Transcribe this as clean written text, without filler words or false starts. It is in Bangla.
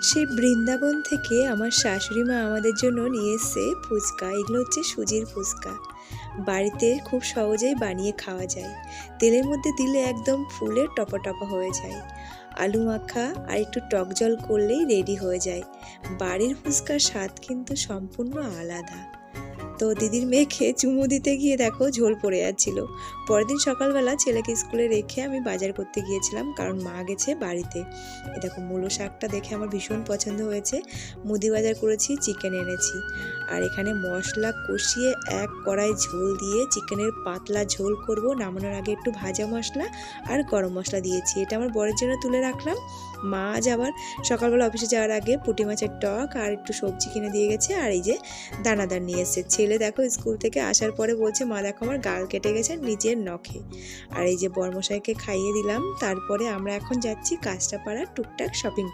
সেই বৃন্দাবন থেকে আমার শাশুড়ি মা আমাদের জন্য নিয়ে এসছে ফুচকা। এগুলো হচ্ছে সুজির ফুচকা। বাড়িতে খুব সহজেই বানিয়ে খাওয়া যায়। তেলের মধ্যে দিলে একদম ফুলে টপা টপা হয়ে যায়। আলু মাখা আর একটু টক জল করলেই রেডি হয়ে যায়। বাড়ির ফুচকার স্বাদ কিন্তু সম্পূর্ণ আলাদা। তো দিদির মেয়েকে চুমু দিতে গিয়ে দেখো ঝোল পড়ে যাচ্ছিল। পরের দিন সকালবেলা ছেলেকে স্কুলে রেখে আমি বাজার করতে গিয়েছিলাম, কারণ মা গেছে বাড়িতে। এ দেখো মূলো শাকটা দেখে আমার ভীষণ পছন্দ হয়েছে। মুদি বাজার করেছি, চিকেন এনেছি। আর এখানে মশলা কষিয়ে এক কড়াই ঝোল দিয়ে চিকেনের পাতলা ঝোল করব। নামানোর আগে একটু ভাজা মশলা আর গরম মশলা দিয়েছি। এটা আমার বরের জন্য তুলে রাখলাম। মা আজ আবার সকালবেলা অফিসে যাওয়ার আগে পুঁটি মাছের টক আর একটু সবজি কিনে দিয়ে গেছে। আর এই যে দানাদার নিয়ে এসেছে। ছেলে দেখো স্কুল থেকে আসার পরে বলছে, মা দেখো আমার গাল কেটে গেছে নিজের নখে। আর এই যে বরমশাইকে খাইয়ে দিলাম। তারপরে আমরা এখন যাচ্ছি কাঁচরাপাড়া টুকটাক শপিং।